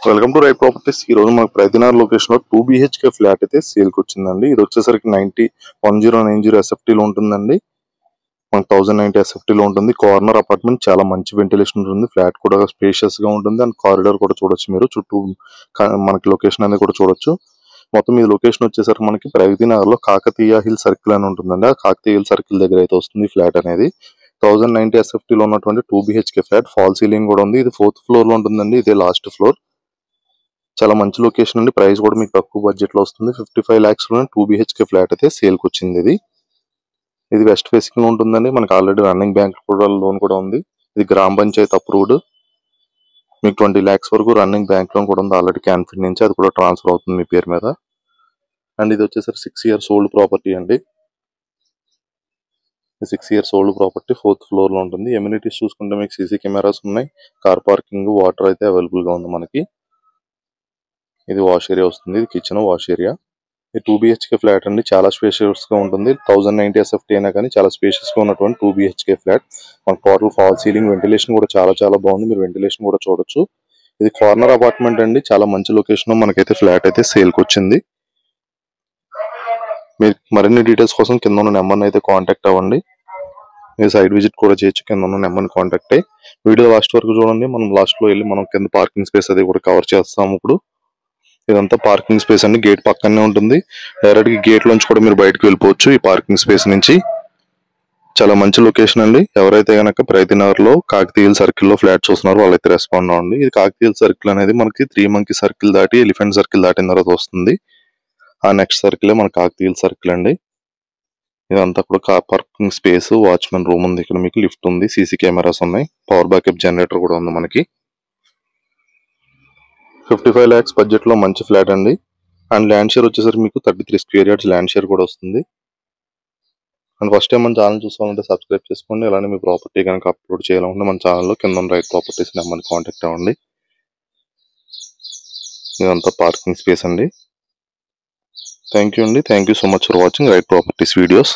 Welcome to right properties. ఈ రోజు మనకు ప్రతినార్ లొకేషన్ లో 2 BHK ఫ్లాట్ అయితే సేల్ కి వచ్చిందండి. ఇది వచ్చేసరికి 1090 SFT లో ఉంటుందండి. మనకు 1090 SFT లో ఉంటుంది. కార్నర్ అపార్ట్మెంట్, చాలా మంచి వెంటిలేషన్ ఉంటుంది. ఫ్లాట్ కూడా స్పేషియస్ గా ఉంటుంది అండ్ కారిడార్ కూడా చూడొచ్చు. మీరు చుట్టూ మనకి లొకేషన్ అనేది కూడా చూడొచ్చు. మొత్తం ఈ లొకేషన్ వచ్చేసరికి మనకి ప్రగతినగర్ లో కాకతీయ హిల్ సర్కిల్ అని ఉంటుందండి. ఆ కాకతీయ హిల్ సర్కిల్ దగ్గర అయితే వస్తుంది ఫ్లాట్ అనేది. 1090 SFT లో ఉన్నటువంటి 2 BHK ఫ్లాట్. ఫాల్ సీలింగ్ కూడా ఉంది. ఇది 4th ఫ్లోర్ లో ఉంటుందండి. ఇదే లాస్ట్ ఫ్లోర్. చాలా మంచి లొకేషన్ అండి. ప్రైస్ కూడా మీకు తక్కువ బడ్జెట్ లో వస్తుంది. 55 lakhs లో 2 BHK ఫ్లాట్ అయితే సేల్ కి వచ్చింది. ఇది వెస్ట్ ఫేసింగ్ లో ఉంటుందండి. మనకి ఆల్రెడీ రన్నింగ్ బ్యాంక్ కూడా లోన్ కూడా ఉంది. ఇది గ్రామ పంచాయత్ అప్రూవ్డ్. మీకు 20 lakhs వరకు రన్నింగ్ బ్యాంక్ లోన్ కూడా ఉంది ఆల్రెడీ క్యాన్ఫిన్ నుంచి. అది కూడా ట్రాన్స్ఫర్ అవుతుంది మీ పేరు మీద. అండ్ ఇది వచ్చేసరికి 6 years ఓల్డ్ ప్రాపర్టీ అండి. 6 years old property 4th floor లో ఉంటుంది. ఎమ్యూనిటీస్ చూసుకుంటే మీకు సీసీ కెమెరాస్ ఉన్నాయి. కార్ పార్కింగ్, వాటర్ అయితే అవైలబుల్ గా ఉంది మనకి. ఇది వాష్ ఏరియా వస్తుంది. ఇది కిచెన్, వాష్ ఏరియా. ఇది 2 BHK ఫ్లాట్ అండి. చాలా స్పేషియస్ గా ఉంటుంది. 1090 SFT అయినా కానీ చాలా స్పేషియస్ గా ఉన్నటువంటి 2 BHK ఫ్లాట్. మనకు టోటల్ ఫాల్ సీలింగ్, వెంటిలేషన్ కూడా చాలా బాగుంది. మీరు వెంటిలేషన్ కూడా చూడొచ్చు. ఇది కార్నర్ అపార్ట్మెంట్ అండి. చాలా మంచి లొకేషన్. మనకైతే ఫ్లాట్ అయితే సేల్ కి వచ్చింది. మీరు మరిన్ని డీటెయిల్స్ కోసం కింద ఉన్న నెంబర్ని అయితే కాంటాక్ట్ అవ్వండి. మీరు సైట్ విజిట్ కూడా చేయొచ్చు. కింద ఉన్న నెంబర్ని కాంటాక్ట్ అయ్యి వీడియో లాస్ట్ వరకు చూడండి. మనం లాస్ట్ లో వెళ్ళి మనం కింద పార్కింగ్ స్పేస్ అది కూడా కవర్ చేస్తాము. ఇప్పుడు ఇదంతా పార్కింగ్ స్పేస్ అండి. గేట్ పక్కనే ఉంటుంది. డైరెక్ట్ గా గేట్ లోంచి కూడా మీరు బయటకు వెళ్ళిపోవచ్చు ఈ పార్కింగ్ స్పేస్ నుంచి. చాలా మంచి లొకేషన్ అండి. ఎవరైతే గనక ప్రగతినగర్ లో కాకతీయ హిల్ సర్కిల్ లో ఫ్లాట్ చూస్తున్నారో వాళ్ళైతే రెస్పాండ్ అవ్వండి. ఇది కాకతీయ హిల్ సర్కిల్ అనేది మనకి 3 monkey సర్కిల్ దాటి ఎలిఫెంట్ సర్కిల్ దాటిన తర్వాత వస్తుంది. ఆ నెక్స్ట్ సర్కిల్ మన కాకతీయ హిల్ సర్కిల్ అండి. ఇదంతా కూడా car parking space, watchman room ఉంది. ఇక్కడ మీకు లిఫ్ట్ ఉంది, సీసీ కెమెరాస్ ఉన్నాయి, పవర్ బ్యాకప్ జనరేటర్ కూడా ఉంది మనకి. 55 lakhs బడ్జెట్ లో మంచి ఫ్లాట్ అండి. అండ్ ల్యాండ్ షేర్ వచ్చేసరికి మీకు 33 square yards ల్యాండ్ షేర్ కూడా వస్తుంది. అండ్ ఫస్ట్ టైం మన ఛానల్ చూసుకోవాలంటే సబ్స్క్రైబ్ చేసుకోండి. అలానే మీ ప్రాపర్టీ కనుక అప్లోడ్ చేయాలంటే మన ఛానల్లో కింద రైట్ ప్రాపర్టీస్ నెంబర్ని కాంటాక్ట్ అవ్వండి. ఇదంతా పార్కింగ్ స్పేస్ అండి. థ్యాంక్ యూ అండి. Thank you so much for watching right properties videos.